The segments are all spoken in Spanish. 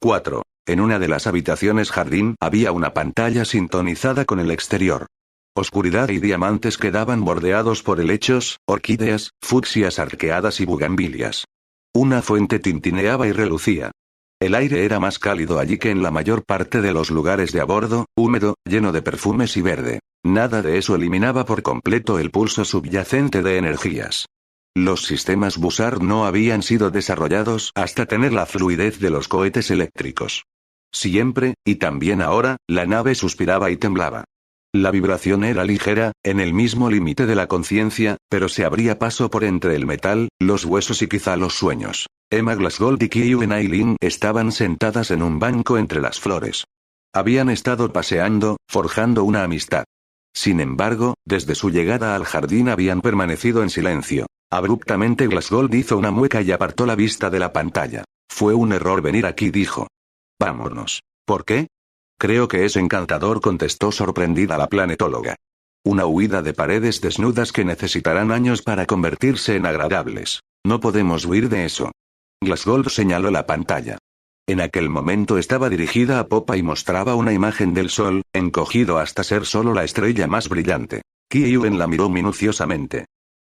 4. En una de las habitaciones jardín había una pantalla sintonizada con el exterior. Oscuridad y diamantes quedaban bordeados por helechos, orquídeas, fucsias arqueadas y bugambilias. Una fuente tintineaba y relucía. El aire era más cálido allí que en la mayor parte de los lugares de a bordo, húmedo, lleno de perfumes y verde. Nada de eso eliminaba por completo el pulso subyacente de energías. Los sistemas Bussard no habían sido desarrollados hasta tener la fluidez de los cohetes eléctricos. Siempre, y también ahora, la nave suspiraba y temblaba. La vibración era ligera, en el mismo límite de la conciencia, pero se abría paso por entre el metal, los huesos y quizá los sueños. Emma Glassgold y Kyu-en Aileen estaban sentadas en un banco entre las flores. Habían estado paseando, forjando una amistad. Sin embargo, desde su llegada al jardín habían permanecido en silencio. Abruptamente Glassgold hizo una mueca y apartó la vista de la pantalla. Fue un error venir aquí, dijo. Vámonos. ¿Por qué? Creo que es encantador, contestó sorprendida la planetóloga. Una huida de paredes desnudas que necesitarán años para convertirse en agradables. No podemos huir de eso. Glassgold señaló la pantalla. En aquel momento estaba dirigida a popa y mostraba una imagen del sol, encogido hasta ser solo la estrella más brillante. Kyu-en la miró minuciosamente.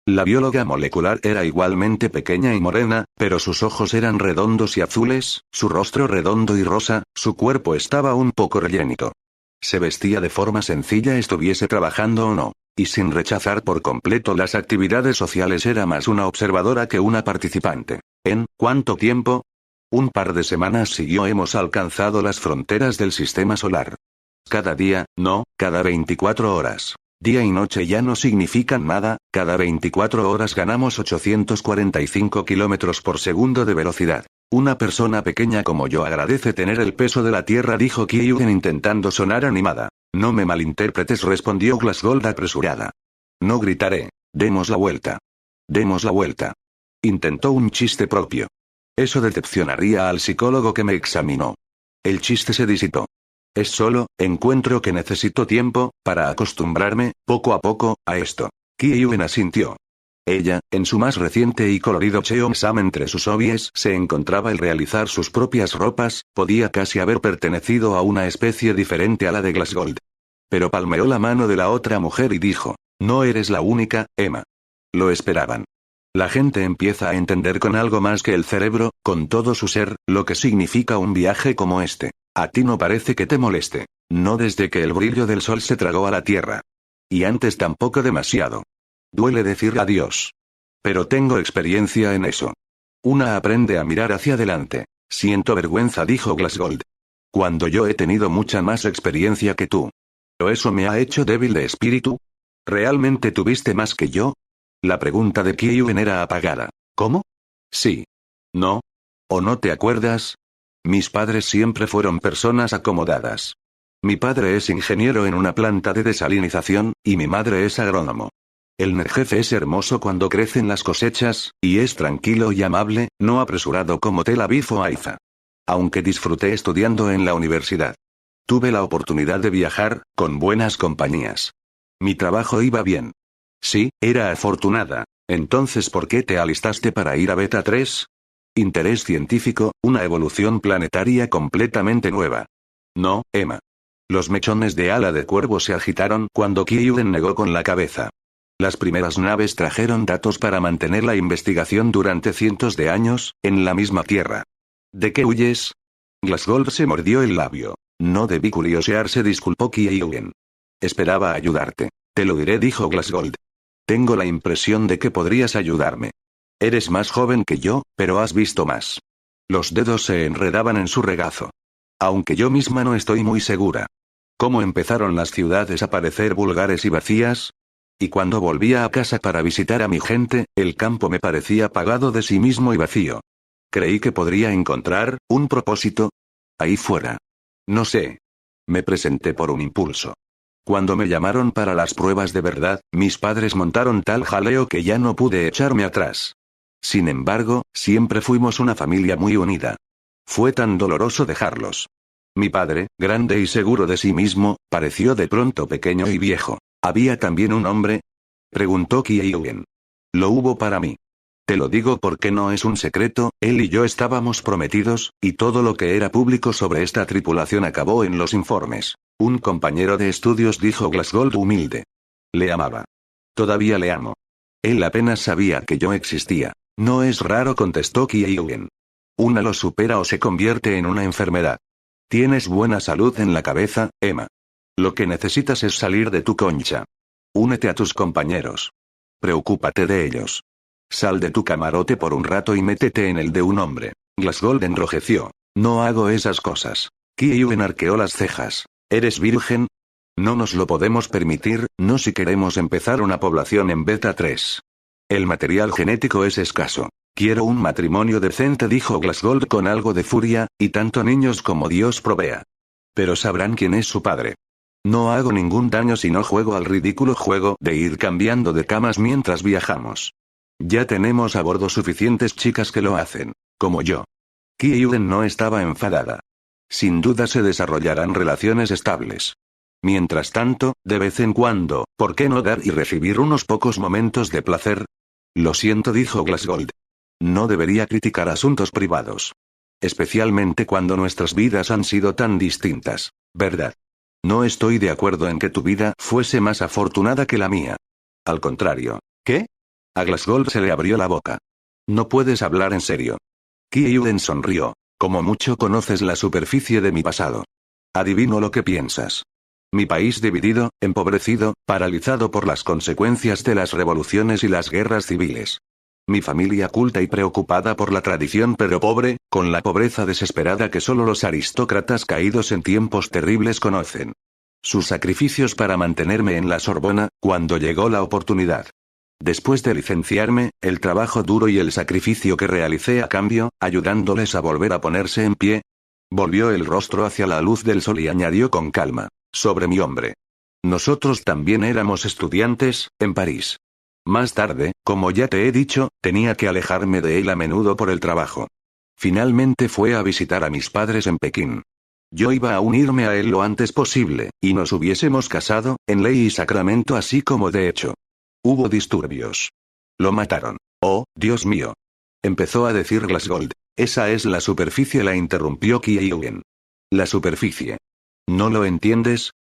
La bióloga molecular era igualmente pequeña y morena, pero sus ojos eran redondos y azules, su rostro redondo y rosa, su cuerpo estaba un poco rellenito. Se vestía de forma sencilla, estuviese trabajando o no, y sin rechazar por completo las actividades sociales, era más una observadora que una participante. ¿En cuánto tiempo? Un par de semanas, siguió. Hemos alcanzado las fronteras del sistema solar. Cada día, no, cada 24 horas. Día y noche ya no significan nada, cada 24 horas ganamos 845 kilómetros por segundo de velocidad. Una persona pequeña como yo agradece tener el peso de la Tierra, dijo Kyu-en intentando sonar animada. No me malinterpretes, respondió Glassgold apresurada. No gritaré. Demos la vuelta. Demos la vuelta. Intentó un chiste propio. Eso decepcionaría al psicólogo que me examinó. El chiste se disipó. Es solo, encuentro que necesito tiempo, para acostumbrarme, poco a poco, a esto. Kyu-en asintió. Ella, en su más reciente y colorido Cheongsam entre sus hobbies se encontraba el realizar sus propias ropas, podía casi haber pertenecido a una especie diferente a la de Glassgold. Pero palmeó la mano de la otra mujer y dijo, no eres la única, Emma. Lo esperaban. La gente empieza a entender con algo más que el cerebro, con todo su ser, lo que significa un viaje como este. A ti no parece que te moleste. No desde que el brillo del sol se tragó a la tierra. Y antes tampoco demasiado. Duele decir adiós. Pero tengo experiencia en eso. Una aprende a mirar hacia adelante. Siento vergüenza, dijo Glassgold. Cuando yo he tenido mucha más experiencia que tú. ¿O eso me ha hecho débil de espíritu? ¿Realmente tuviste más que yo? La pregunta de Kyu-en era apagada. ¿Cómo? Sí. ¿No? ¿O no te acuerdas? Mis padres siempre fueron personas acomodadas. Mi padre es ingeniero en una planta de desalinización, y mi madre es agrónomo. El Negev es hermoso cuando crecen las cosechas, y es tranquilo y amable, no apresurado como Tel Aviv o Haifa. Aunque disfruté estudiando en la universidad. Tuve la oportunidad de viajar, con buenas compañías. Mi trabajo iba bien. Sí, era afortunada. Entonces, ¿por qué te alistaste para ir a Beta 3? Interés científico, una evolución planetaria completamente nueva. No, Emma. Los mechones de ala de cuervo se agitaron cuando Kyu-en negó con la cabeza. Las primeras naves trajeron datos para mantener la investigación durante cientos de años, en la misma Tierra. ¿De qué huyes? Glassgold se mordió el labio. No debí curiosear, se disculpó Kyu-en. Esperaba ayudarte. Te lo diré, dijo Glassgold. Tengo la impresión de que podrías ayudarme. Eres más joven que yo, pero has visto más. Los dedos se enredaban en su regazo. Aunque yo misma no estoy muy segura. ¿Cómo empezaron las ciudades a parecer vulgares y vacías? Y cuando volvía a casa para visitar a mi gente, el campo me parecía apagado de sí mismo y vacío. Creí que podría encontrar un propósito ahí fuera. No sé. Me presenté por un impulso. Cuando me llamaron para las pruebas de verdad, mis padres montaron tal jaleo que ya no pude echarme atrás. Sin embargo, siempre fuimos una familia muy unida. Fue tan doloroso dejarlos. Mi padre, grande y seguro de sí mismo, pareció de pronto pequeño y viejo. ¿Había también un hombre? Preguntó Kyu-en. Lo hubo para mí. Te lo digo porque no es un secreto, él y yo estábamos prometidos, y todo lo que era público sobre esta tripulación acabó en los informes. Un compañero de estudios dijo Glasgow humilde. Le amaba. Todavía le amo. Él apenas sabía que yo existía. No es raro, contestó Kiewen. Una lo supera o se convierte en una enfermedad. Tienes buena salud en la cabeza, Emma. Lo que necesitas es salir de tu concha. Únete a tus compañeros. Preocúpate de ellos. Sal de tu camarote por un rato y métete en el de un hombre. Glasgow enrojeció. No hago esas cosas. Kiewen arqueó las cejas. ¿Eres virgen? No nos lo podemos permitir, no si queremos empezar una población en Beta 3. El material genético es escaso. Quiero un matrimonio decente, dijo Glasgow con algo de furia, y tanto niños como Dios provea. Pero sabrán quién es su padre. No hago ningún daño si no juego al ridículo juego de ir cambiando de camas mientras viajamos. Ya tenemos a bordo suficientes chicas que lo hacen, como yo. Kiewen no estaba enfadada. Sin duda se desarrollarán relaciones estables. Mientras tanto, de vez en cuando, ¿por qué no dar y recibir unos pocos momentos de placer? Lo siento, dijo Glasgow. No debería criticar asuntos privados. Especialmente cuando nuestras vidas han sido tan distintas, ¿verdad? No estoy de acuerdo en que tu vida fuese más afortunada que la mía. Al contrario. ¿Qué? A Glasgow se le abrió la boca. No puedes hablar en serio. Kiewen sonrió. Como mucho conoces la superficie de mi pasado. Adivino lo que piensas. Mi país dividido, empobrecido, paralizado por las consecuencias de las revoluciones y las guerras civiles. Mi familia culta y preocupada por la tradición pero pobre, con la pobreza desesperada que solo los aristócratas caídos en tiempos terribles conocen. Sus sacrificios para mantenerme en la Sorbona, cuando llegó la oportunidad. Después de licenciarme, el trabajo duro y el sacrificio que realicé a cambio, ayudándoles a volver a ponerse en pie. Volvió el rostro hacia la luz del sol y añadió con calma. Sobre mi hombre. Nosotros también éramos estudiantes, en París. Más tarde, como ya te he dicho, tenía que alejarme de él a menudo por el trabajo. Finalmente fue a visitar a mis padres en Pekín. Yo iba a unirme a él lo antes posible, y nos hubiésemos casado, en ley y sacramento así como de hecho. Hubo disturbios. Lo mataron. Oh, Dios mío. Empezó a decir Glasgow. Esa es la superficie, la interrumpió Kiewen. La superficie. ¿No lo entiendes?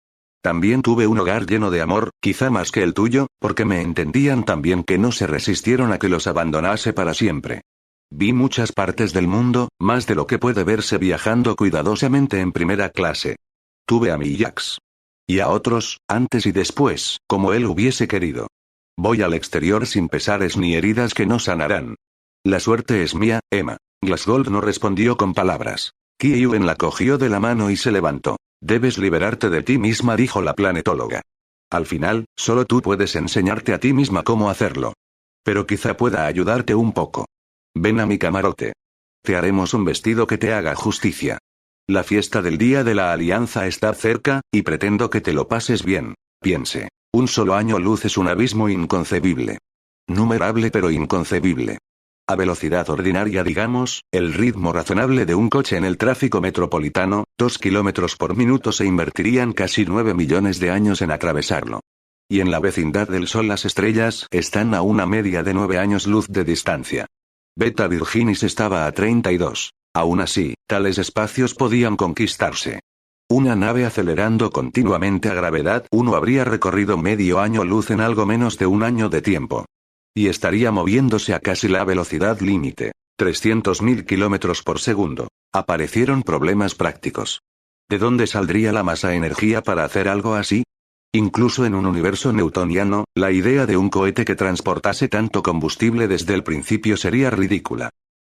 También tuve un hogar lleno de amor, quizá más que el tuyo, porque me entendían tan bien que no se resistieron a que los abandonase para siempre. Vi muchas partes del mundo, más de lo que puede verse viajando cuidadosamente en primera clase. Tuve a mi Jax. Y a otros, antes y después, como él hubiese querido. Voy al exterior sin pesares ni heridas que no sanarán. La suerte es mía, Emma. Glasgow no respondió con palabras. Kiewen la cogió de la mano y se levantó. Debes liberarte de ti misma, dijo la planetóloga. Al final, solo tú puedes enseñarte a ti misma cómo hacerlo. Pero quizá pueda ayudarte un poco. Ven a mi camarote. Te haremos un vestido que te haga justicia. La fiesta del Día de la Alianza está cerca, y pretendo que te lo pases bien. Piense. Un solo año luz es un abismo inconcebible. Numerable pero inconcebible. A velocidad ordinaria, digamos, el ritmo razonable de un coche en el tráfico metropolitano, 2 kilómetros por minuto, se invertirían casi 9 millones de años en atravesarlo. Y en la vecindad del Sol las estrellas están a una media de 9 años luz de distancia. Beta Virginis estaba a 32. Aún así, tales espacios podían conquistarse. Una nave acelerando continuamente a gravedad 1 habría recorrido medio año luz en algo menos de un año de tiempo. Y estaría moviéndose a casi la velocidad límite, 300.000 kilómetros por segundo. Aparecieron problemas prácticos. ¿De dónde saldría la masa-energía para hacer algo así? Incluso en un universo newtoniano, la idea de un cohete que transportase tanto combustible desde el principio sería ridícula.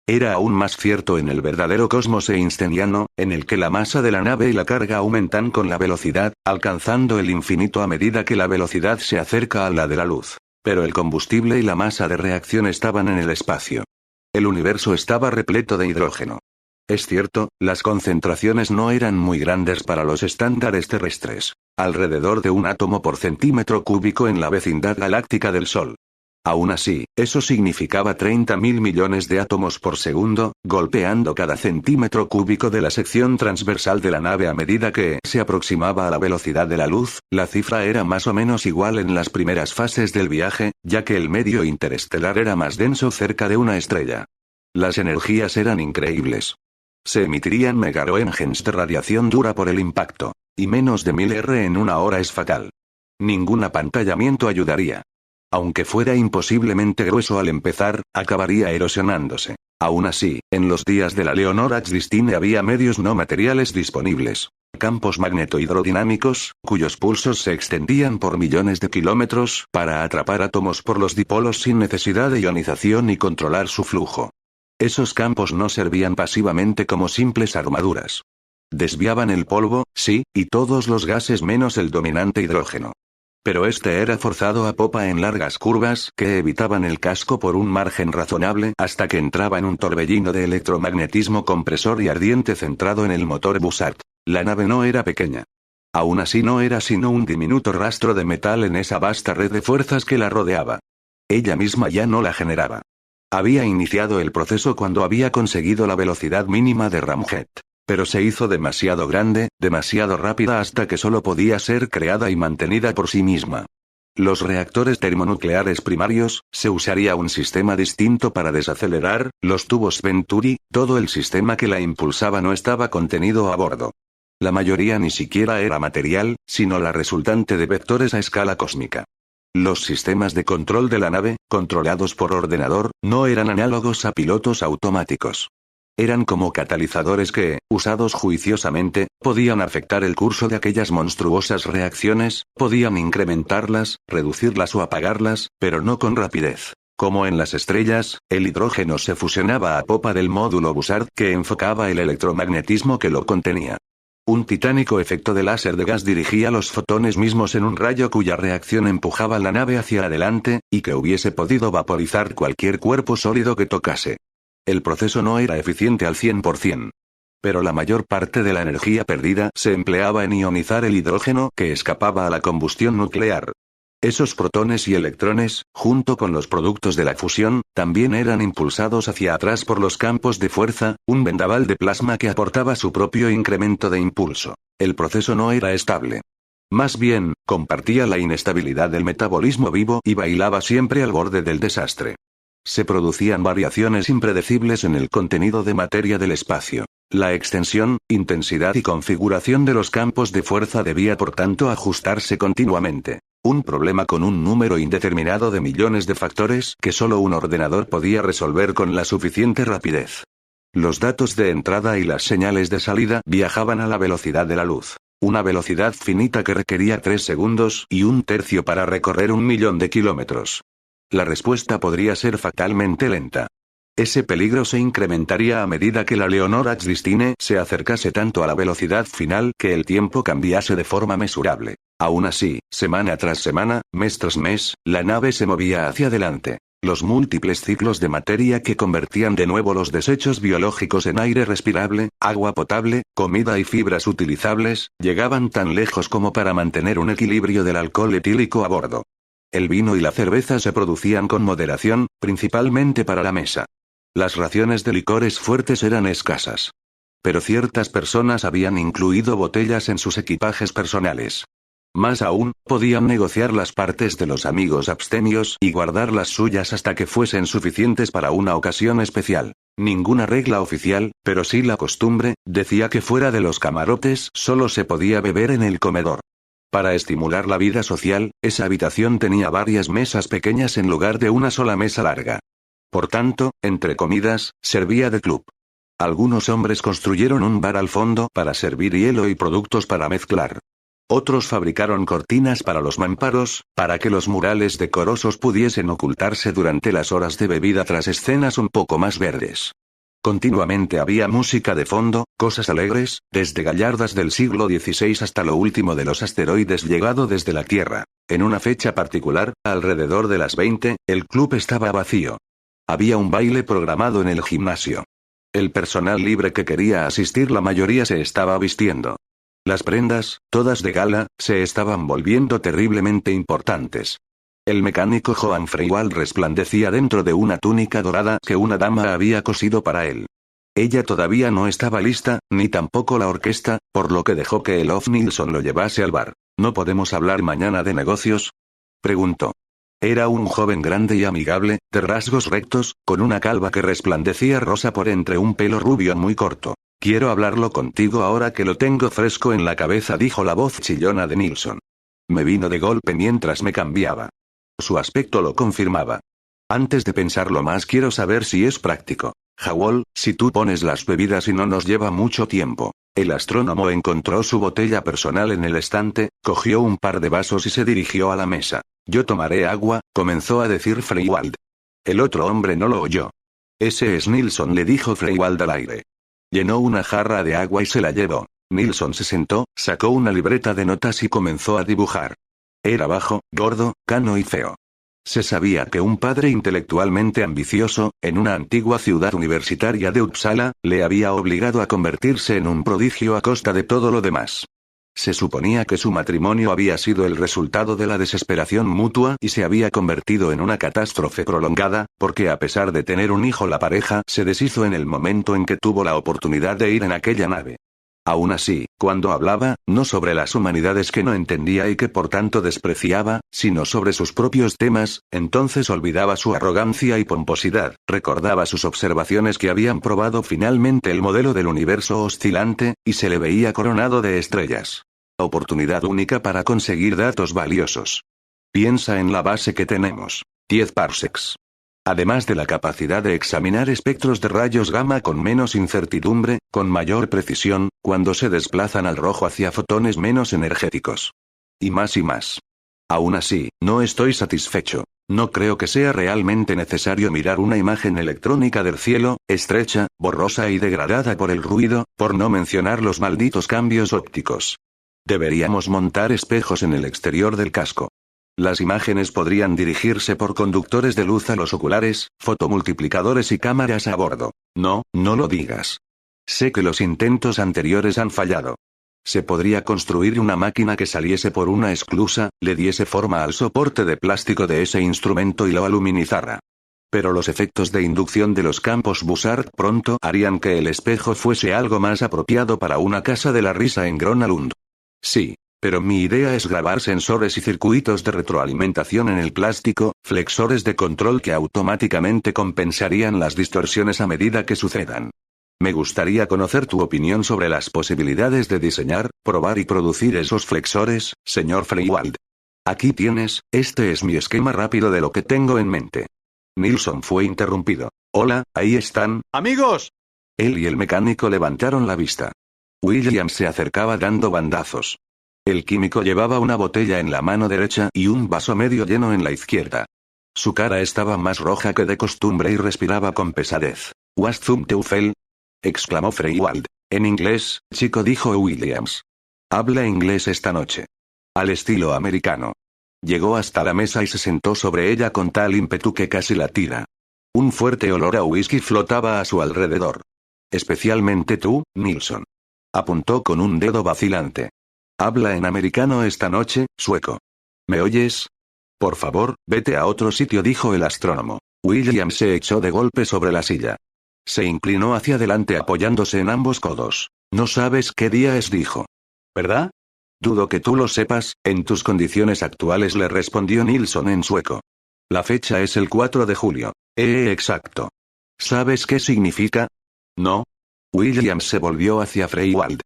Era aún más cierto en el verdadero cosmos einsteiniano, en el que la masa de la nave y la carga aumentan con la velocidad, alcanzando el infinito a medida que la velocidad se acerca a la de la luz. Pero el combustible y la masa de reacción estaban en el espacio. El universo estaba repleto de hidrógeno. Es cierto, las concentraciones no eran muy grandes para los estándares terrestres. Alrededor de un átomo por centímetro cúbico en la vecindad galáctica del Sol. Aún así, eso significaba 30.000 millones de átomos por segundo, golpeando cada centímetro cúbico de la sección transversal de la nave a medida que se aproximaba a la velocidad de la luz. La cifra era más o menos igual en las primeras fases del viaje, ya que el medio interestelar era más denso cerca de una estrella. Las energías eran increíbles. Se emitirían megaroentgens de radiación dura por el impacto, y menos de 1000 R en una hora es fatal. Ningún apantallamiento ayudaría. Aunque fuera imposiblemente grueso al empezar, acabaría erosionándose. Aún así, en los días de la Leonora X-Distine había medios no materiales disponibles. Campos magnetohidrodinámicos, cuyos pulsos se extendían por millones de kilómetros, para atrapar átomos por los dipolos sin necesidad de ionización y controlar su flujo. Esos campos no servían pasivamente como simples armaduras. Desviaban el polvo, sí, y todos los gases menos el dominante hidrógeno. Pero este era forzado a popa en largas curvas que evitaban el casco por un margen razonable hasta que entraba en un torbellino de electromagnetismo compresor y ardiente centrado en el motor Bussard. La nave no era pequeña. Aún así no era sino un diminuto rastro de metal en esa vasta red de fuerzas que la rodeaba. Ella misma ya no la generaba. Había iniciado el proceso cuando había conseguido la velocidad mínima de Ramjet. Pero se hizo demasiado grande, demasiado rápida hasta que solo podía ser creada y mantenida por sí misma. Los reactores termonucleares primarios, se usaría un sistema distinto para desacelerar, los tubos Venturi, todo el sistema que la impulsaba no estaba contenido a bordo. La mayoría ni siquiera era material, sino la resultante de vectores a escala cósmica. Los sistemas de control de la nave, controlados por ordenador, no eran análogos a pilotos automáticos. Eran como catalizadores que, usados juiciosamente, podían afectar el curso de aquellas monstruosas reacciones, podían incrementarlas, reducirlas o apagarlas, pero no con rapidez. Como en las estrellas, el hidrógeno se fusionaba a popa del módulo Bussard que enfocaba el electromagnetismo que lo contenía. Un titánico efecto de láser de gas dirigía los fotones mismos en un rayo cuya reacción empujaba la nave hacia adelante, y que hubiese podido vaporizar cualquier cuerpo sólido que tocase. El proceso no era eficiente al 100%. Pero la mayor parte de la energía perdida se empleaba en ionizar el hidrógeno que escapaba a la combustión nuclear. Esos protones y electrones, junto con los productos de la fusión, también eran impulsados hacia atrás por los campos de fuerza, un vendaval de plasma que aportaba su propio incremento de impulso. El proceso no era estable. Más bien, compartía la inestabilidad del metabolismo vivo y bailaba siempre al borde del desastre. Se producían variaciones impredecibles en el contenido de materia del espacio. La extensión, intensidad y configuración de los campos de fuerza debía por tanto ajustarse continuamente. Un problema con un número indeterminado de millones de factores que solo un ordenador podía resolver con la suficiente rapidez. Los datos de entrada y las señales de salida viajaban a la velocidad de la luz. Una velocidad finita que requería 3 segundos y un tercio para recorrer 1.000.000 de kilómetros. La respuesta podría ser fatalmente lenta. Ese peligro se incrementaría a medida que la Leonora X-Distine se acercase tanto a la velocidad final que el tiempo cambiase de forma mesurable. Aún así, semana tras semana, mes tras mes, la nave se movía hacia adelante. Los múltiples ciclos de materia que convertían de nuevo los desechos biológicos en aire respirable, agua potable, comida y fibras utilizables, llegaban tan lejos como para mantener un equilibrio del alcohol etílico a bordo. El vino y la cerveza se producían con moderación, principalmente para la mesa. Las raciones de licores fuertes eran escasas. Pero ciertas personas habían incluido botellas en sus equipajes personales. Más aún, podían negociar las partes de los amigos abstemios y guardar las suyas hasta que fuesen suficientes para una ocasión especial. Ninguna regla oficial, pero sí la costumbre, decía que fuera de los camarotes solo se podía beber en el comedor. Para estimular la vida social, esa habitación tenía varias mesas pequeñas en lugar de una sola mesa larga. Por tanto, entre comidas, servía de club. Algunos hombres construyeron un bar al fondo para servir hielo y productos para mezclar. Otros fabricaron cortinas para los mamparos, para que los murales decorosos pudiesen ocultarse durante las horas de bebida tras escenas un poco más verdes. Continuamente había música de fondo, cosas alegres, desde gallardas del siglo XVI hasta lo último de los asteroides llegado desde la Tierra. En una fecha particular, alrededor de las 20, el club estaba vacío. Había un baile programado en el gimnasio. El personal libre que quería asistir, la mayoría se estaba vistiendo. Las prendas, todas de gala, se estaban volviendo terriblemente importantes. El mecánico Johan Freiwald resplandecía dentro de una túnica dorada que una dama había cosido para él. Ella todavía no estaba lista, ni tampoco la orquesta, por lo que dejó que Elof Nilsson lo llevase al bar. ¿No podemos hablar mañana de negocios?, preguntó. Era un joven grande y amigable, de rasgos rectos, con una calva que resplandecía rosa por entre un pelo rubio muy corto. Quiero hablarlo contigo ahora que lo tengo fresco en la cabeza, dijo la voz chillona de Nilsson. Me vino de golpe mientras me cambiaba. Su aspecto lo confirmaba. Antes de pensarlo más, quiero saber si es práctico. Howell, si tú pones las bebidas y no nos lleva mucho tiempo. El astrónomo encontró su botella personal en el estante, cogió un par de vasos y se dirigió a la mesa. Yo tomaré agua, comenzó a decir Freiwald. El otro hombre no lo oyó. Ese es Nilsson, le dijo Freiwald al aire. Llenó una jarra de agua y se la llevó. Nilsson se sentó, sacó una libreta de notas y comenzó a dibujar. Era bajo, gordo, cano y feo. Se sabía que un padre intelectualmente ambicioso, en una antigua ciudad universitaria de Uppsala, le había obligado a convertirse en un prodigio a costa de todo lo demás. Se suponía que su matrimonio había sido el resultado de la desesperación mutua y se había convertido en una catástrofe prolongada, porque a pesar de tener un hijo la pareja se deshizo en el momento en que tuvo la oportunidad de ir en aquella nave. Aún así, cuando hablaba, no sobre las humanidades que no entendía y que por tanto despreciaba, sino sobre sus propios temas, entonces olvidaba su arrogancia y pomposidad, recordaba sus observaciones que habían probado finalmente el modelo del universo oscilante, y se le veía coronado de estrellas. Oportunidad única para conseguir datos valiosos. Piensa en la base que tenemos. 10 parsecs. Además de la capacidad de examinar espectros de rayos gamma con menos incertidumbre, con mayor precisión, cuando se desplazan al rojo hacia fotones menos energéticos. Y más y más. Aún así, no estoy satisfecho. No creo que sea realmente necesario mirar una imagen electrónica del cielo, estrecha, borrosa y degradada por el ruido, por no mencionar los malditos cambios ópticos. Deberíamos montar espejos en el exterior del casco. Las imágenes podrían dirigirse por conductores de luz a los oculares, fotomultiplicadores y cámaras a bordo. No, no lo digas. Sé que los intentos anteriores han fallado. Se podría construir una máquina que saliese por una esclusa, le diese forma al soporte de plástico de ese instrumento y lo aluminizara. Pero los efectos de inducción de los campos Bussard pronto harían que el espejo fuese algo más apropiado para una casa de la risa en Gronalund. Sí. Pero mi idea es grabar sensores y circuitos de retroalimentación en el plástico, flexores de control que automáticamente compensarían las distorsiones a medida que sucedan. Me gustaría conocer tu opinión sobre las posibilidades de diseñar, probar y producir esos flexores, señor Freiwald. Aquí tienes, este es mi esquema rápido de lo que tengo en mente. Nilsson fue interrumpido. Hola, ahí están. ¡Amigos! Él y el mecánico levantaron la vista. William se acercaba dando bandazos. El químico llevaba una botella en la mano derecha y un vaso medio lleno en la izquierda. Su cara estaba más roja que de costumbre y respiraba con pesadez. «Was zum Teufel?» exclamó Freiwald. En inglés, chico, dijo Williams. Habla inglés esta noche. Al estilo americano. Llegó hasta la mesa y se sentó sobre ella con tal ímpetu que casi la tira. Un fuerte olor a whisky flotaba a su alrededor. Especialmente tú, Nilsson. Apuntó con un dedo vacilante. Habla en americano esta noche, sueco. ¿Me oyes? Por favor, vete a otro sitio, dijo el astrónomo. William se echó de golpe sobre la silla. Se inclinó hacia adelante apoyándose en ambos codos. No sabes qué día es, dijo. ¿Verdad? Dudo que tú lo sepas, en tus condiciones actuales, le respondió Nilsson en sueco. La fecha es el 4 de julio. Exacto. ¿Sabes qué significa? No. William se volvió hacia Freiwald.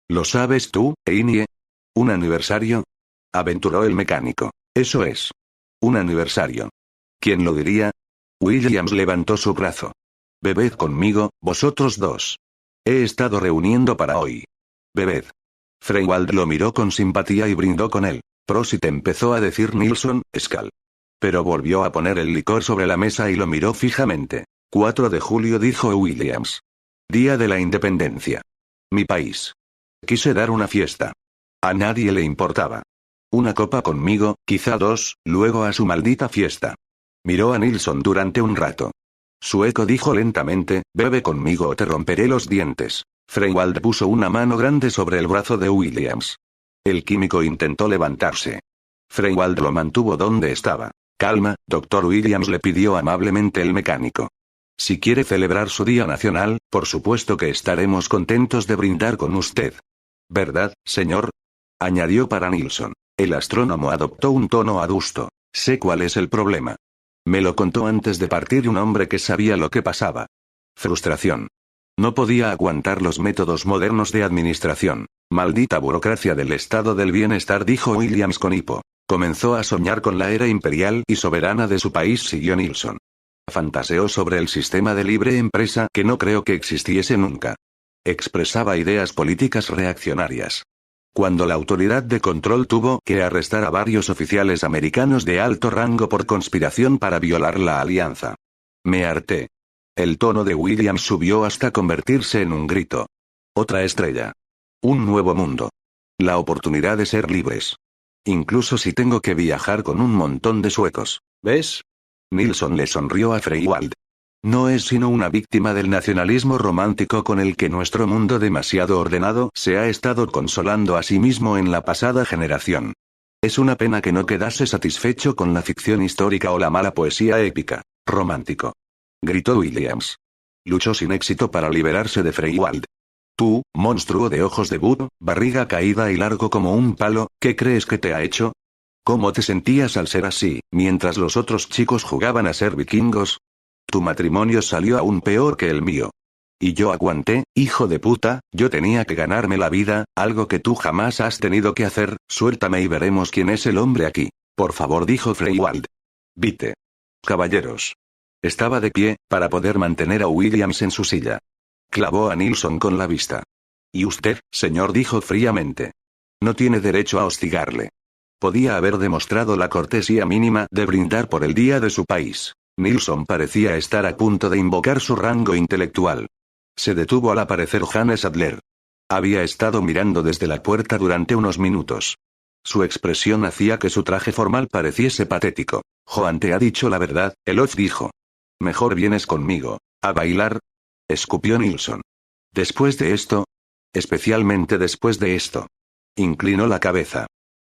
¿Lo sabes tú, Einie? ¿Un aniversario? Aventuró el mecánico. Eso es. Un aniversario. ¿Quién lo diría? Williams levantó su brazo. Bebed conmigo, vosotros dos. He estado reuniendo para hoy. Bebed. Freiwald lo miró con simpatía y brindó con él. Prosit, empezó a decir Nilsson, Skal. Pero volvió a poner el licor sobre la mesa y lo miró fijamente. 4 de julio, dijo Williams. Día de la Independencia. Mi país. Quise dar una fiesta. A nadie le importaba. Una copa conmigo, quizá 2, luego a su maldita fiesta. Miró a Nilsson durante un rato. Sueco, dijo lentamente, bebe conmigo o te romperé los dientes. Freiwald puso una mano grande sobre el brazo de Williams. El químico intentó levantarse. Freiwald lo mantuvo donde estaba. Calma, Dr. Williams, le pidió amablemente el mecánico. Si quiere celebrar su Día Nacional, por supuesto que estaremos contentos de brindar con usted. ¿Verdad, señor? Añadió para Nilsson. El astrónomo adoptó un tono adusto. Sé cuál es el problema. Me lo contó antes de partir un hombre que sabía lo que pasaba. Frustración. No podía aguantar los métodos modernos de administración. Maldita burocracia del estado del bienestar, dijo Williams con hipo. Comenzó a soñar con la era imperial y soberana de su país, siguió Nilsson. Fantaseó sobre el sistema de libre empresa que no creo que existiese nunca. Expresaba ideas políticas reaccionarias. Cuando la autoridad de control tuvo que arrestar a varios oficiales americanos de alto rango por conspiración para violar la alianza. Me harté. El tono de Williams subió hasta convertirse en un grito. Otra estrella. Un nuevo mundo. La oportunidad de ser libres. Incluso si tengo que viajar con un montón de suecos. ¿Ves? Nilsson le sonrió a Freiwald. No es sino una víctima del nacionalismo romántico con el que nuestro mundo demasiado ordenado se ha estado consolando a sí mismo en la pasada generación. Es una pena que no quedase satisfecho con la ficción histórica o la mala poesía épica. Romántico. Gritó Williams. Luchó sin éxito para liberarse de Freiwald. Tú, monstruo de ojos de búho, barriga caída y largo como un palo, ¿qué crees que te ha hecho? ¿Cómo te sentías al ser así, mientras los otros chicos jugaban a ser vikingos? Tu matrimonio salió aún peor que el mío. Y yo aguanté, hijo de puta, yo tenía que ganarme la vida, algo que tú jamás has tenido que hacer. Suéltame y veremos quién es el hombre aquí. Por favor, dijo Freiwald. Vite. Caballeros. Estaba de pie, para poder mantener a Williams en su silla. Clavó a Nilsson con la vista. Y usted, señor, dijo fríamente. No tiene derecho a hostigarle. Podía haber demostrado la cortesía mínima de brindar por el día de su país. Nilsson parecía estar a punto de invocar su rango intelectual. Se detuvo al aparecer Hannes Adler. Había estado mirando desde la puerta durante unos minutos. Su expresión hacía que su traje formal pareciese patético. Johan te ha dicho la verdad, Elof dijo. Mejor vienes conmigo. ¿A bailar? Escupió Nilsson. Después de esto. Especialmente después de esto. Inclinó la cabeza.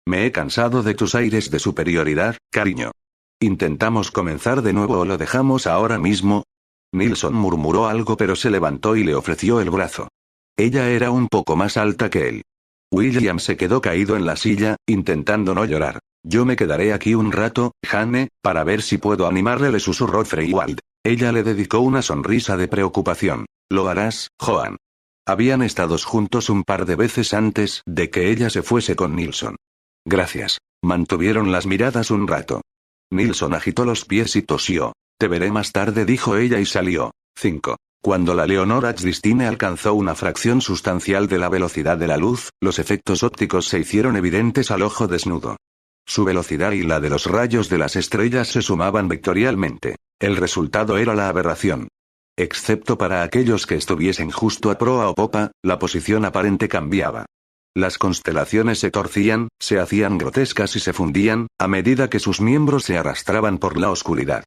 Me he cansado de tus aires de superioridad, cariño. ¿Intentamos comenzar de nuevo o lo dejamos ahora mismo? Nilsson murmuró algo pero se levantó y le ofreció el brazo. Ella era un poco más alta que él. William se quedó caído en la silla, intentando no llorar. Yo me quedaré aquí un rato, Hanne, para ver si puedo animarle, le susurró Freiwald. Ella le dedicó una sonrisa de preocupación. ¿Lo harás, Johan? Habían estado juntos un par de veces antes de que ella se fuese con Nilsson. Gracias. Mantuvieron las miradas un rato. Nilsson agitó los pies y tosió. Te veré más tarde, dijo ella y salió. 5. Cuando la Leonora Christine alcanzó una fracción sustancial de la velocidad de la luz, los efectos ópticos se hicieron evidentes al ojo desnudo. Su velocidad y la de los rayos de las estrellas se sumaban vectorialmente. El resultado era la aberración. Excepto para aquellos que estuviesen justo a proa o popa, la posición aparente cambiaba. Las constelaciones se torcían, se hacían grotescas y se fundían, a medida que sus miembros se arrastraban por la oscuridad.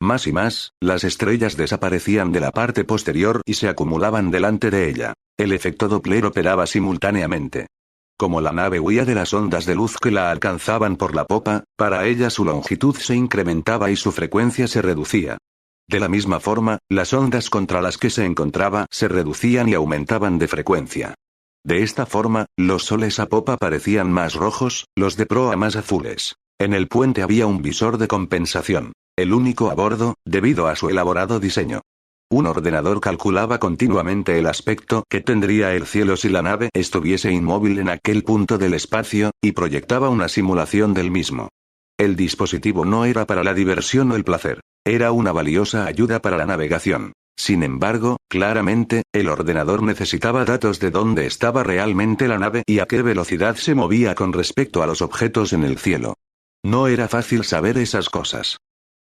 Más y más, las estrellas desaparecían de la parte posterior y se acumulaban delante de ella. El efecto Doppler operaba simultáneamente. Como la nave huía de las ondas de luz que la alcanzaban por la popa, para ella su longitud se incrementaba y su frecuencia se reducía. De la misma forma, las ondas contra las que se encontraba se reducían y aumentaban de frecuencia. De esta forma, los soles a popa parecían más rojos, los de proa más azules. En el puente había un visor de compensación. El único a bordo, debido a su elaborado diseño. Un ordenador calculaba continuamente el aspecto que tendría el cielo si la nave estuviese inmóvil en aquel punto del espacio, y proyectaba una simulación del mismo. El dispositivo no era para la diversión o el placer. Era una valiosa ayuda para la navegación. Sin embargo, claramente, el ordenador necesitaba datos de dónde estaba realmente la nave y a qué velocidad se movía con respecto a los objetos en el cielo. No era fácil saber esas cosas.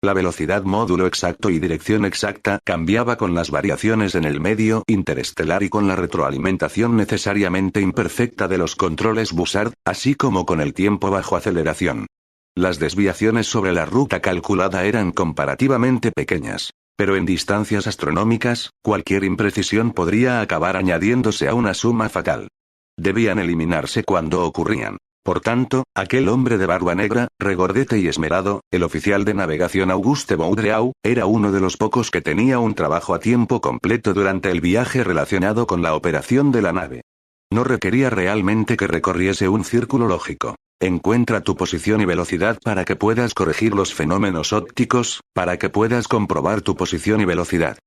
La velocidad módulo exacto y dirección exacta cambiaba con las variaciones en el medio interestelar y con la retroalimentación necesariamente imperfecta de los controles Bussard, así como con el tiempo bajo aceleración. Las desviaciones sobre la ruta calculada eran comparativamente pequeñas. Pero en distancias astronómicas, cualquier imprecisión podría acabar añadiéndose a una suma fatal. Debían eliminarse cuando ocurrían. Por tanto, aquel hombre de barba negra, regordete y esmerado, el oficial de navegación Auguste Vaudreuil, era uno de los pocos que tenía un trabajo a tiempo completo durante el viaje relacionado con la operación de la nave. No requería realmente que recorriese un círculo lógico. Encuentra tu posición y velocidad para que puedas corregir los fenómenos ópticos, para que puedas comprobar tu posición y velocidad.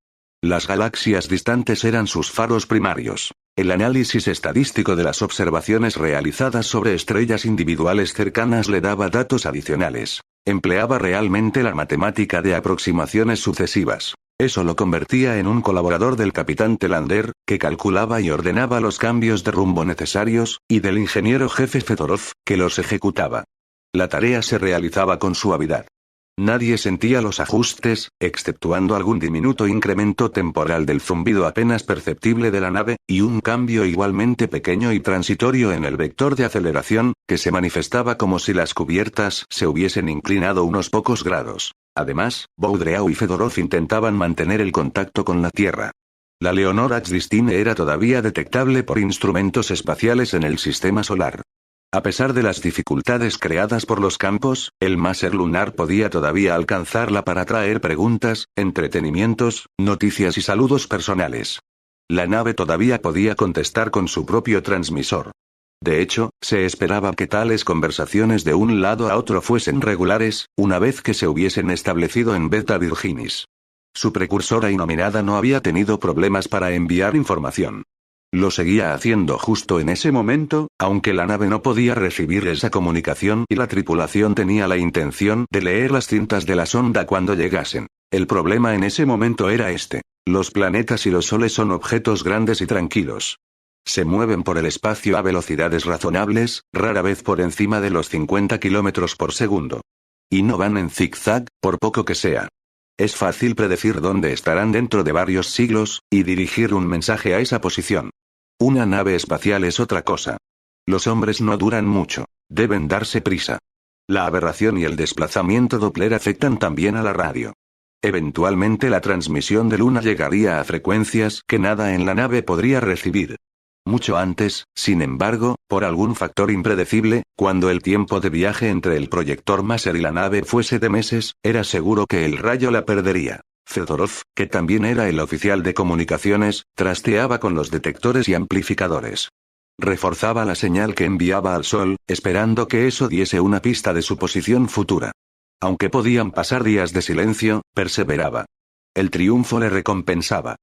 Las galaxias distantes eran sus faros primarios. El análisis estadístico de las observaciones realizadas sobre estrellas individuales cercanas le daba datos adicionales. Empleaba realmente la matemática de aproximaciones sucesivas. Eso lo convertía en un colaborador del capitán Telander, que calculaba y ordenaba los cambios de rumbo necesarios, y del ingeniero jefe Fedorov, que los ejecutaba. La tarea se realizaba con suavidad. Nadie sentía los ajustes, exceptuando algún diminuto incremento temporal del zumbido apenas perceptible de la nave, y un cambio igualmente pequeño y transitorio en el vector de aceleración, que se manifestaba como si las cubiertas se hubiesen inclinado unos pocos grados. Además, Vaudreuil y Fedorov intentaban mantener el contacto con la Tierra. La Leonor H-Distine era todavía detectable por instrumentos espaciales en el sistema solar. A pesar de las dificultades creadas por los campos, el máser lunar podía todavía alcanzarla para traer preguntas, entretenimientos, noticias y saludos personales. La nave todavía podía contestar con su propio transmisor. De hecho, se esperaba que tales conversaciones de un lado a otro fuesen regulares, una vez que se hubiesen establecido en Beta Virginis. Su precursora inominada no había tenido problemas para enviar información. Lo seguía haciendo justo en ese momento, aunque la nave no podía recibir esa comunicación y la tripulación tenía la intención de leer las cintas de la sonda cuando llegasen. El problema en ese momento era este. Los planetas y los soles son objetos grandes y tranquilos. Se mueven por el espacio a velocidades razonables, rara vez por encima de los 50 kilómetros por segundo. Y no van en zigzag, por poco que sea. Es fácil predecir dónde estarán dentro de varios siglos, y dirigir un mensaje a esa posición. Una nave espacial es otra cosa. Los hombres no duran mucho. Deben darse prisa. La aberración y el desplazamiento Doppler afectan también a la radio. Eventualmente la transmisión de luna llegaría a frecuencias que nada en la nave podría recibir. Mucho antes, sin embargo, por algún factor impredecible, cuando el tiempo de viaje entre el proyector máser y la nave fuese de meses, era seguro que el rayo la perdería. Fedorov, que también era el oficial de comunicaciones, trasteaba con los detectores y amplificadores. Reforzaba la señal que enviaba al Sol, esperando que eso diese una pista de su posición futura. Aunque podían pasar días de silencio, perseveraba. El triunfo le recompensaba.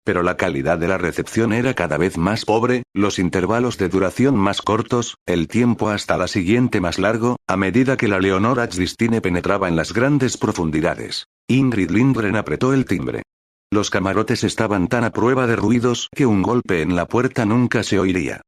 Pero la calidad de la recepción era cada vez más pobre, los intervalos de duración más cortos, el tiempo hasta la siguiente más largo, a medida que la Leonor H-Distine penetraba en las grandes profundidades. Ingrid Lindgren apretó el timbre. Los camarotes estaban tan a prueba de ruidos que un golpe en la puerta nunca se oiría.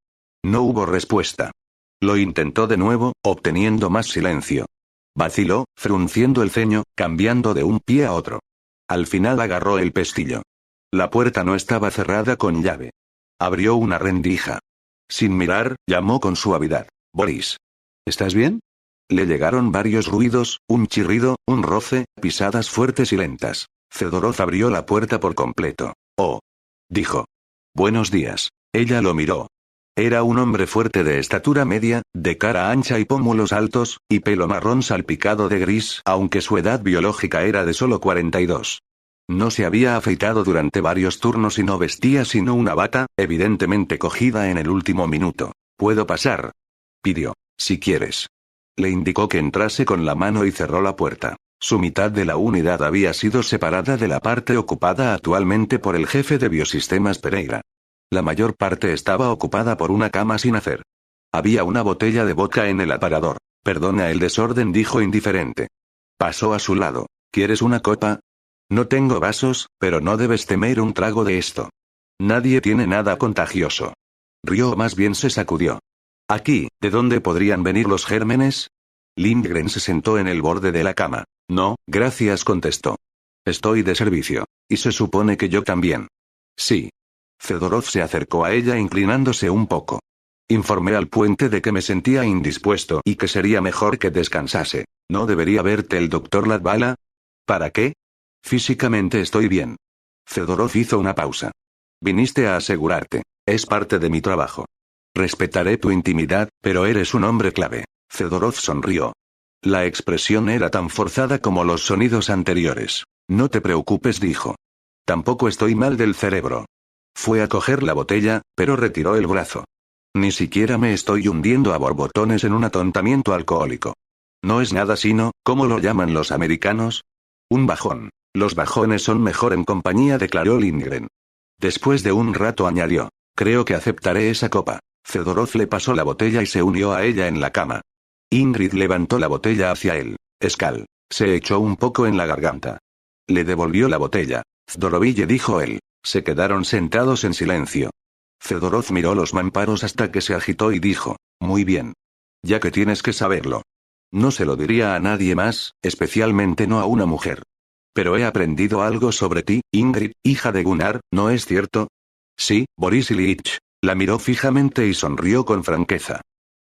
No hubo respuesta. Lo intentó de nuevo, obteniendo más silencio. Vaciló, frunciendo el ceño, cambiando de un pie a otro. Al final agarró el pestillo. La puerta no estaba cerrada con llave. Abrió una rendija. Sin mirar, llamó con suavidad. «Boris. ¿Estás bien?» Le llegaron varios ruidos, un chirrido, un roce, pisadas fuertes y lentas. Fedorov abrió la puerta por completo. «Oh», dijo. «Buenos días». Ella lo miró. Era un hombre fuerte de estatura media, de cara ancha y pómulos altos, y pelo marrón salpicado de gris, aunque su edad biológica era de solo 42. No se había afeitado durante varios turnos y no vestía sino una bata, evidentemente cogida en el último minuto. «¿Puedo pasar?», pidió. «Si quieres». Le indicó que entrase con la mano y cerró la puerta. Su mitad de la unidad había sido separada de la parte ocupada actualmente por el jefe de biosistemas Pereira. La mayor parte estaba ocupada por una cama sin hacer. Había una botella de vodka en el aparador. «Perdona el desorden», dijo indiferente. Pasó a su lado. «¿Quieres una copa?» «No tengo vasos, pero no debes temer un trago de esto. Nadie tiene nada contagioso». Rió, más bien se sacudió. «Aquí, ¿de dónde podrían venir los gérmenes?» Lindgren se sentó en el borde de la cama. «No, gracias», contestó. «Estoy de servicio. Y se supone que yo también». «Sí». Fedorov se acercó a ella inclinándose un poco. «Informé al puente de que me sentía indispuesto y que sería mejor que descansase. ¿No debería verte el doctor Latvala?» «¿Para qué?» «Físicamente estoy bien». Fedorov hizo una pausa. «Viniste a asegurarte. Es parte de mi trabajo». Respetaré tu intimidad, pero eres un hombre clave. Fedorov sonrió. La expresión era tan forzada como los sonidos anteriores. No te preocupes, dijo. Tampoco estoy mal del cerebro. Fue a coger la botella, pero retiró el brazo. Ni siquiera me estoy hundiendo a borbotones en un atontamiento alcohólico. No es nada sino, ¿cómo lo llaman los americanos? Un bajón. Los bajones son mejor en compañía, declaró Lindgren. Después de un rato añadió. Creo que aceptaré esa copa. Fedorov le pasó la botella y se unió a ella en la cama. Ingrid levantó la botella hacia él. Skal. Se echó un poco en la garganta. Le devolvió la botella. Zdoroville, dijo él. Se quedaron sentados en silencio. Fedorov miró los mamparos hasta que se agitó y dijo. Muy bien. Ya que tienes que saberlo. No se lo diría a nadie más, especialmente no a una mujer. Pero he aprendido algo sobre ti, Ingrid, hija de Gunnar, ¿no es cierto? Sí, Boris Ilyich. La miró fijamente y sonrió con franqueza.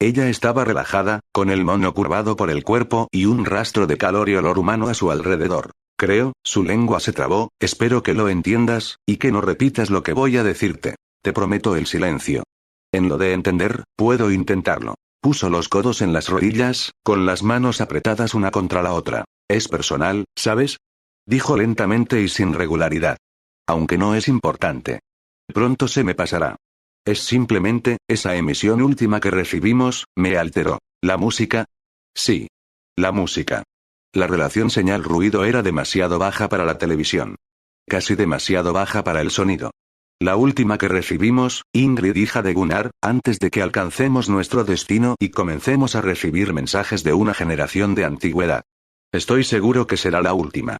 Ella estaba relajada, con el moño curvado por el cuerpo y un rastro de calor y olor humano a su alrededor. Creo, su lengua se trabó, espero que lo entiendas, y que no repitas lo que voy a decirte. Te prometo el silencio. En lo de entender, puedo intentarlo. Puso los codos en las rodillas, con las manos apretadas una contra la otra. Es personal, ¿sabes? Dijo lentamente y sin regularidad. Aunque no es importante. Pronto se me pasará. Es simplemente, esa emisión última que recibimos, me alteró. ¿La música? Sí. La música. La relación señal-ruido era demasiado baja para la televisión. Casi demasiado baja para el sonido. La última que recibimos, Ingrid, hija de Gunnar, antes de que alcancemos nuestro destino y comencemos a recibir mensajes de una generación de antigüedad. Estoy seguro que será la última.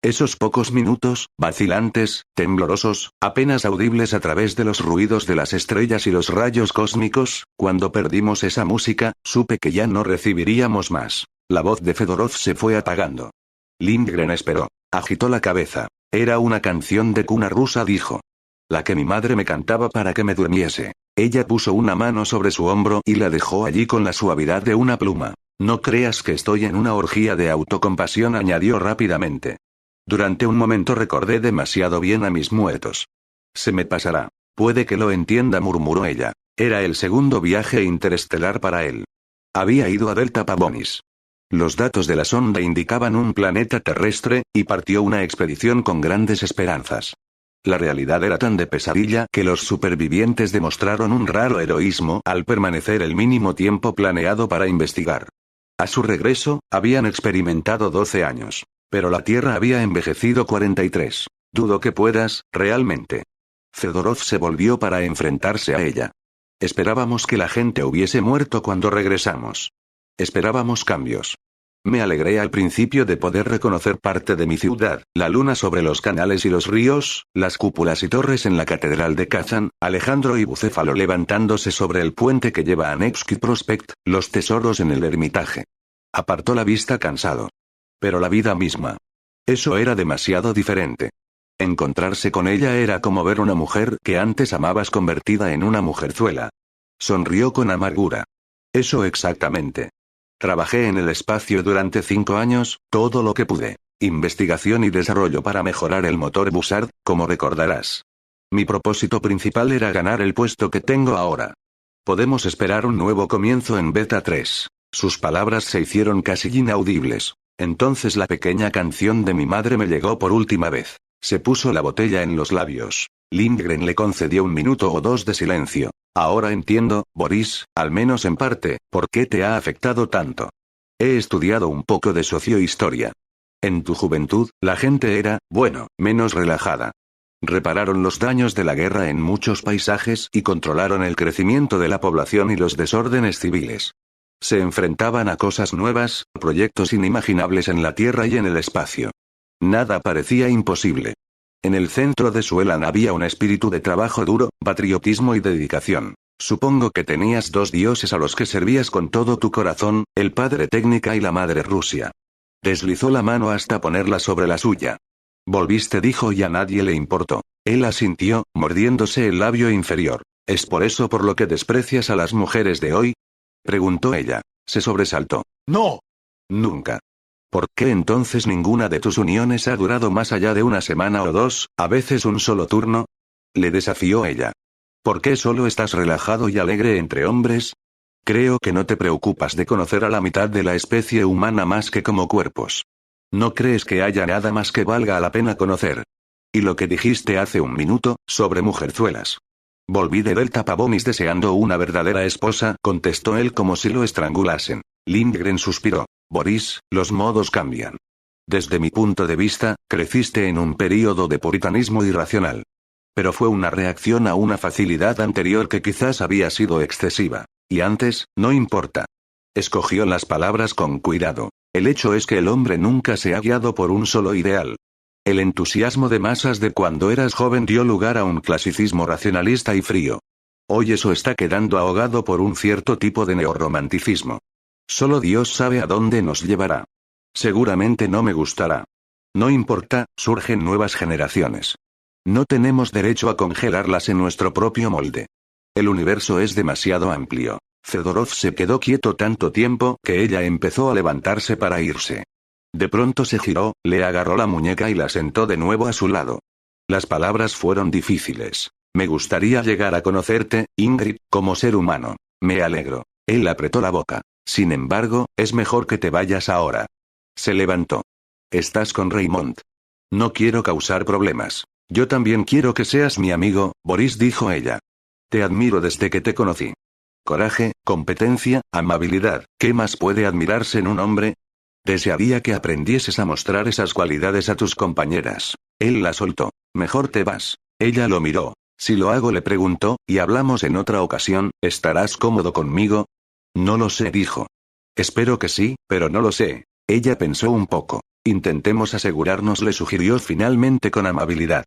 Esos pocos minutos, vacilantes, temblorosos, apenas audibles a través de los ruidos de las estrellas y los rayos cósmicos, cuando perdimos esa música, supe que ya no recibiríamos más. La voz de Fedorov se fue apagando. Lindgren esperó. Agitó la cabeza. Era una canción de cuna rusa, dijo. La que mi madre me cantaba para que me durmiese. Ella puso una mano sobre su hombro y la dejó allí con la suavidad de una pluma. No creas que estoy en una orgía de autocompasión, añadió rápidamente. Durante un momento recordé demasiado bien a mis muertos. Se me pasará. Puede que lo entienda, murmuró ella. Era el segundo viaje interestelar para él. Había ido a Delta Pavonis. Los datos de la sonda indicaban un planeta terrestre, y partió una expedición con grandes esperanzas. La realidad era tan de pesadilla que los supervivientes demostraron un raro heroísmo al permanecer el mínimo tiempo planeado para investigar. A su regreso, habían experimentado 12 años. Pero la Tierra había envejecido 43. Dudo que puedas, realmente. Fedorov se volvió para enfrentarse a ella. Esperábamos que la gente hubiese muerto cuando regresamos. Esperábamos cambios. Me alegré al principio de poder reconocer parte de mi ciudad, la luna sobre los canales y los ríos, las cúpulas y torres en la catedral de Kazán, Alejandro y Bucéfalo levantándose sobre el puente que lleva a Nevsky Prospect, los tesoros en el Ermitaje. Apartó la vista cansado. Pero la vida misma. Eso era demasiado diferente. Encontrarse con ella era como ver una mujer que antes amabas convertida en una mujerzuela. Sonrió con amargura. Eso exactamente. Trabajé en el espacio durante 5 años, todo lo que pude. Investigación y desarrollo para mejorar el motor Bussard, como recordarás. Mi propósito principal era ganar el puesto que tengo ahora. Podemos esperar un nuevo comienzo en Beta 3. Sus palabras se hicieron casi inaudibles. Entonces la pequeña canción de mi madre me llegó por última vez. Se puso la botella en los labios. Lindgren le concedió 1 minuto o 2 de silencio. Ahora entiendo, Boris, al menos en parte, por qué te ha afectado tanto. He estudiado un poco de sociohistoria. En tu juventud, la gente era, bueno, menos relajada. Repararon los daños de la guerra en muchos paisajes y controlaron el crecimiento de la población y los desórdenes civiles. Se enfrentaban a cosas nuevas, proyectos inimaginables en la Tierra y en el espacio. Nada parecía imposible. En el centro de Suelan había un espíritu de trabajo duro, patriotismo y dedicación. Supongo que tenías 2 dioses a los que servías con todo tu corazón, el padre Técnica y la madre Rusia. Deslizó la mano hasta ponerla sobre la suya. Volviste, dijo, y a nadie le importó. Él asintió, mordiéndose el labio inferior. ¿Es por eso por lo que desprecias a las mujeres de hoy? Preguntó ella. Se sobresaltó. No. Nunca. ¿Por qué entonces ninguna de tus uniones ha durado más allá de 1 semana o 2, a veces un solo turno? Le desafió ella. ¿Por qué solo estás relajado y alegre entre hombres? Creo que no te preocupas de conocer a la mitad de la especie humana más que como cuerpos. ¿No crees que haya nada más que valga la pena conocer? Y lo que dijiste hace un minuto, sobre mujerzuelas. Volví de Delta Pavonis deseando una verdadera esposa, contestó él como si lo estrangulasen. Lindgren suspiró. Boris, los modos cambian. Desde mi punto de vista, creciste en un período de puritanismo irracional. Pero fue una reacción a una facilidad anterior que quizás había sido excesiva. Y antes, no importa. Escogió las palabras con cuidado. El hecho es que el hombre nunca se ha guiado por un solo ideal. El entusiasmo de masas de cuando eras joven dio lugar a un clasicismo racionalista y frío. Hoy eso está quedando ahogado por un cierto tipo de neorromanticismo. Solo Dios sabe a dónde nos llevará. Seguramente no me gustará. No importa, surgen nuevas generaciones. No tenemos derecho a congelarlas en nuestro propio molde. El universo es demasiado amplio. Fedorov se quedó quieto tanto tiempo que ella empezó a levantarse para irse. De pronto se giró, le agarró la muñeca y la sentó de nuevo a su lado. Las palabras fueron difíciles. Me gustaría llegar a conocerte, Ingrid, como ser humano. Me alegro. Él apretó la boca. Sin embargo, es mejor que te vayas ahora. Se levantó. Estás con Raymond. No quiero causar problemas. Yo también quiero que seas mi amigo, Boris, dijo ella. Te admiro desde que te conocí. Coraje, competencia, amabilidad, ¿qué más puede admirarse en un hombre? Desearía que aprendieses a mostrar esas cualidades a tus compañeras. Él la soltó. Mejor te vas. Ella lo miró. Si lo hago, le preguntó, y hablamos en otra ocasión, ¿estarás cómodo conmigo? No lo sé, dijo. Espero que sí, pero no lo sé. Ella pensó un poco. Intentemos asegurarnos, le sugirió finalmente con amabilidad.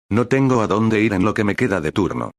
No tengo a dónde ir en lo que me queda de turno.